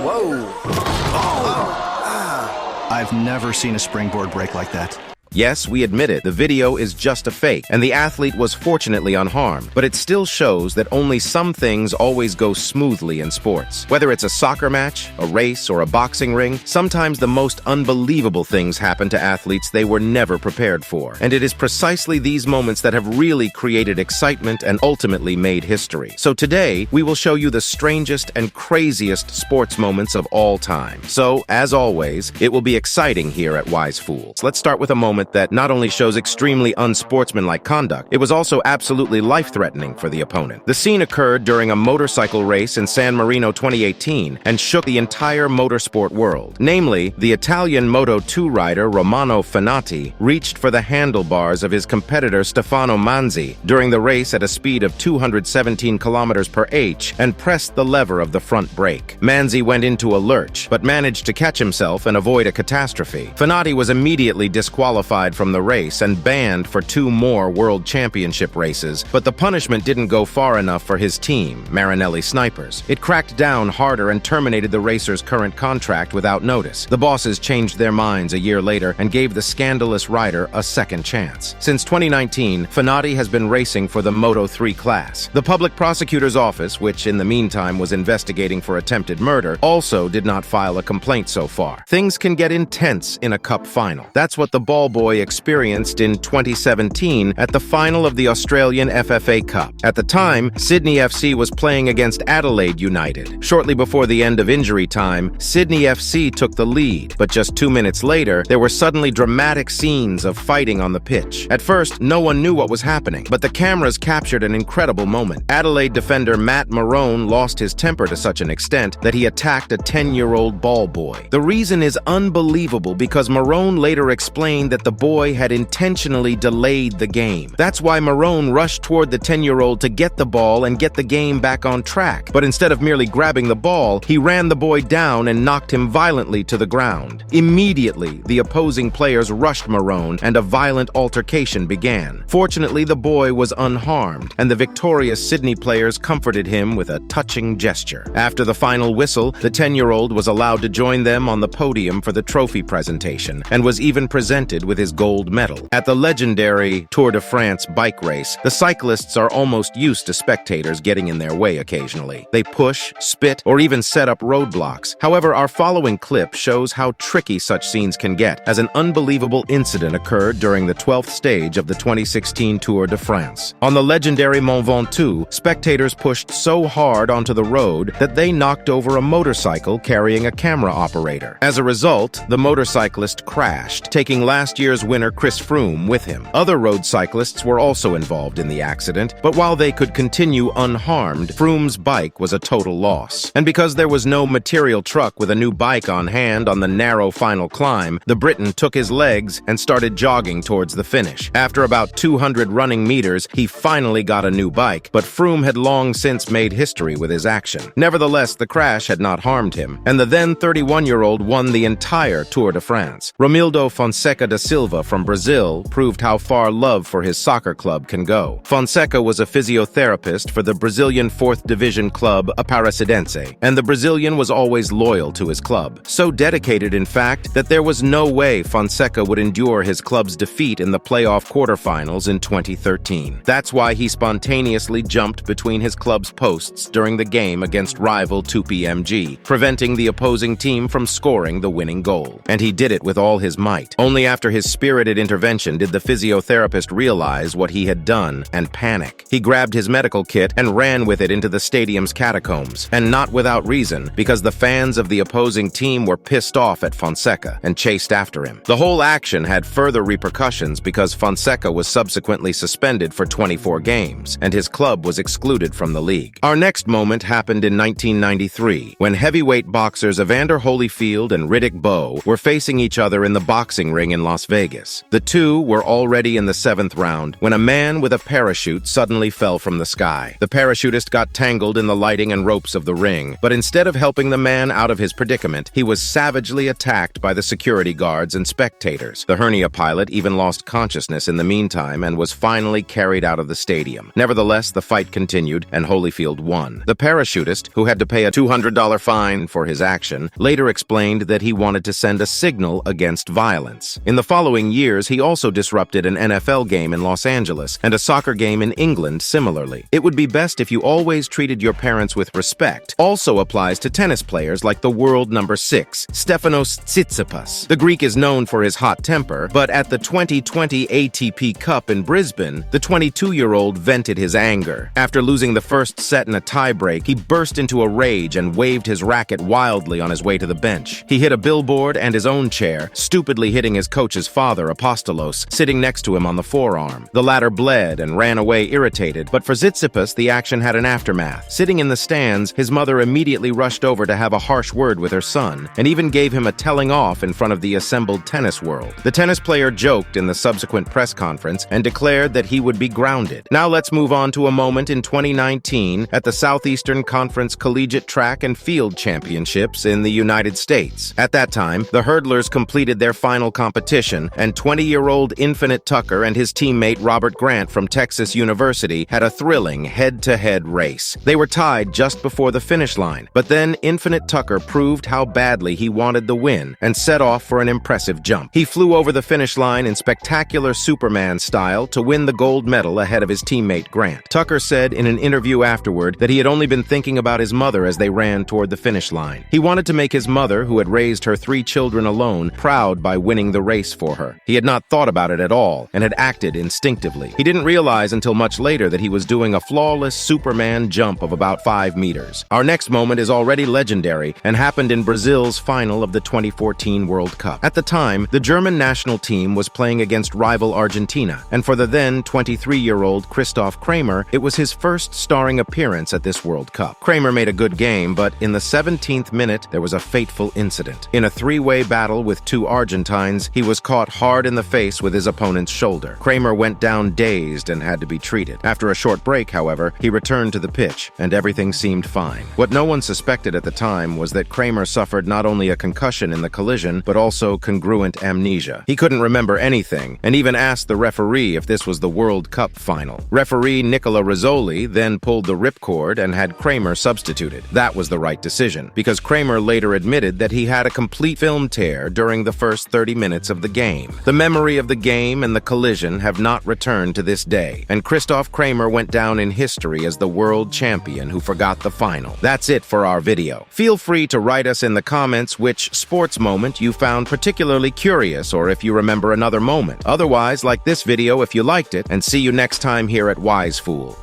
Whoa. I've never seen a springboard break like that. Yes, we admit it, the video is just a fake, and the athlete was fortunately unharmed, but it still shows that only some things always go smoothly in sports. Whether it's a soccer match, a race, or a boxing ring, sometimes the most unbelievable things happen to athletes they were never prepared for. And it is precisely these moments that have really created excitement and ultimately made history. So today, we will show you the strangest and craziest sports moments of all time. So, as always, it will be exciting here at Wisefool. Let's start with a moment that not only shows extremely unsportsmanlike conduct, it was also absolutely life-threatening for the opponent. The scene occurred during a motorcycle race in San Marino 2018 and shook the entire motorsport world. Namely, the Italian Moto2 rider Romano Finati reached for the handlebars of his competitor Stefano Manzi during the race at a speed of 217 km/h and pressed the lever of the front brake. Manzi went into a lurch, but managed to catch himself and avoid a catastrophe. Finati was immediately disqualified from the race and banned for 2 more World Championship races, but the punishment didn't go far enough for his team, Marone Snipers. It cracked down harder and terminated the racer's current contract without notice. The bosses changed their minds a year later and gave the scandalous rider a second chance. Since 2019, Finati has been racing for the Moto3 class. The public prosecutor's office, which in the meantime was investigating for attempted murder, also did not file a complaint so far. Things can get intense in a cup final. That's what the ball boy experienced in 2017 at the final of the Australian FFA Cup. At the time, Sydney FC was playing against Adelaide United. Shortly before the end of injury time, Sydney FC took the lead, but just 2 minutes later, there were suddenly dramatic scenes of fighting on the pitch. At first, no one knew what was happening, but the cameras captured an incredible moment. Adelaide defender Matt Marone lost his temper to such an extent that he attacked a 10-year-old ball boy. The reason is unbelievable because Marone later explained that the boy had intentionally delayed the game. That's why Marone rushed toward the 10-year-old to get the ball and get the game back on track. But instead of merely grabbing the ball, he ran the boy down and knocked him violently to the ground. Immediately, the opposing players rushed Marone and a violent altercation began. Fortunately, the boy was unharmed, and the victorious Sydney players comforted him with a touching gesture. After the final whistle, the 10-year-old was allowed to join them on the podium for the trophy presentation and was even presented with his gold medal. At the legendary Tour de France bike race, the cyclists are almost used to spectators getting in their way occasionally. They push, spit, or even set up roadblocks. However, our following clip shows how tricky such scenes can get, as an unbelievable incident occurred during the 12th stage of the 2016 Tour de France. On the legendary Mont Ventoux, spectators pushed so hard onto the road that they knocked over a motorcycle carrying a camera operator. As a result, the motorcyclist crashed, taking last year's winner Chris Froome with him. Other road cyclists were also involved in the accident, but while they could continue unharmed, Froome's bike was a total loss. And because there was no material truck with a new bike on hand on the narrow final climb, the Briton took his legs and started jogging towards the finish. After about 200 running meters, he finally got a new bike, but Froome had long since made history with his action. Nevertheless, the crash had not harmed him, and the then 31-year-old won the entire Tour de France. Romildo Fonseca da Silva from Brazil proved how far love for his soccer club can go. Fonseca was a physiotherapist for the Brazilian 4th Division club Aparecidense, and the Brazilian was always loyal to his club. So dedicated, in fact, that there was no way Fonseca would endure his club's defeat in the playoff quarterfinals in 2013. That's why he spontaneously jumped between his club's posts during the game against rival Tupi MG, preventing the opposing team from scoring the winning goal. And he did it with all his might. Only after his spirited intervention did the physiotherapist realize what he had done and panic. He grabbed his medical kit and ran with it into the stadium's catacombs, and not without reason, because the fans of the opposing team were pissed off at Fonseca and chased after him. The whole action had further repercussions because Fonseca was subsequently suspended for 24 games, and his club was excluded from the league. Our next moment happened in 1993, when heavyweight boxers Evander Holyfield and Riddick Bowe were facing each other in the boxing ring in Las Vegas. Vegas. The two were already in the 7th round when a man with a parachute suddenly fell from the sky. The parachutist got tangled in the lighting and ropes of the ring, but instead of helping the man out of his predicament, he was savagely attacked by the security guards and spectators. The hernia pilot even lost consciousness in the meantime and was finally carried out of the stadium. Nevertheless, the fight continued and Holyfield won. The parachutist, who had to pay a $200 fine for his action, later explained that he wanted to send a signal against violence. In the following years, he also disrupted an NFL game in Los Angeles and a soccer game in England similarly. It would be best if you always treated your parents with respect. Also applies to tennis players like the world number 6, Stefanos Tsitsipas. The Greek is known for his hot temper, but at the 2020 ATP Cup in Brisbane, the 22-year-old vented his anger. After losing the first set in a tiebreak, he burst into a rage and waved his racket wildly on his way to the bench. He hit a billboard and his own chair, stupidly hitting his coach's father, Apostolos, sitting next to him on the forearm. The latter bled and ran away irritated, but for Tsitsipas, the action had an aftermath. Sitting in the stands, his mother immediately rushed over to have a harsh word with her son, and even gave him a telling off in front of the assembled tennis world. The tennis player joked in the subsequent press conference and declared that he would be grounded. Now let's move on to a moment in 2019 at the Southeastern Conference Collegiate Track and Field Championships in the United States. At that time, the hurdlers completed their final competition, and 20-year-old Infinite Tucker and his teammate Robert Grant from Texas University had a thrilling head-to-head race. They were tied just before the finish line, but then Infinite Tucker proved how badly he wanted the win and set off for an impressive jump. He flew over the finish line in spectacular Superman style to win the gold medal ahead of his teammate Grant. Tucker said in an interview afterward that he had only been thinking about his mother as they ran toward the finish line. He wanted to make his mother, who had raised her 3 children alone, proud by winning the race for her. He had not thought about it at all and had acted instinctively. He didn't realize until much later that he was doing a flawless Superman jump of about 5 meters. Our next moment is already legendary and happened in Brazil's final of the 2014 World Cup. At the time, the German national team was playing against rival Argentina, and for the then 23-year-old Christoph Kramer, it was his first starring appearance at this World Cup. Kramer made a good game, but in the 17th minute, there was a fateful incident. In a 3-way battle with 2 Argentines, he was caught hard in the face with his opponent's shoulder. Kramer went down dazed and had to be treated. After a short break, however, he returned to the pitch, and everything seemed fine. What no one suspected at the time was that Kramer suffered not only a concussion in the collision, but also congruent amnesia. He couldn't remember anything, and even asked the referee if this was the World Cup final. Referee Nicola Rizzoli then pulled the ripcord and had Kramer substituted. That was the right decision, because Kramer later admitted that he had a complete film tear during the first 30 minutes of the game. The memory of the game and the collision have not returned to this day, and Christoph Kramer went down in history as the world champion who forgot the final. That's it for our video. Feel free to write us in the comments which sports moment you found particularly curious, or if you remember another moment. Otherwise, like this video if you liked it, and see you next time here at Wisefool.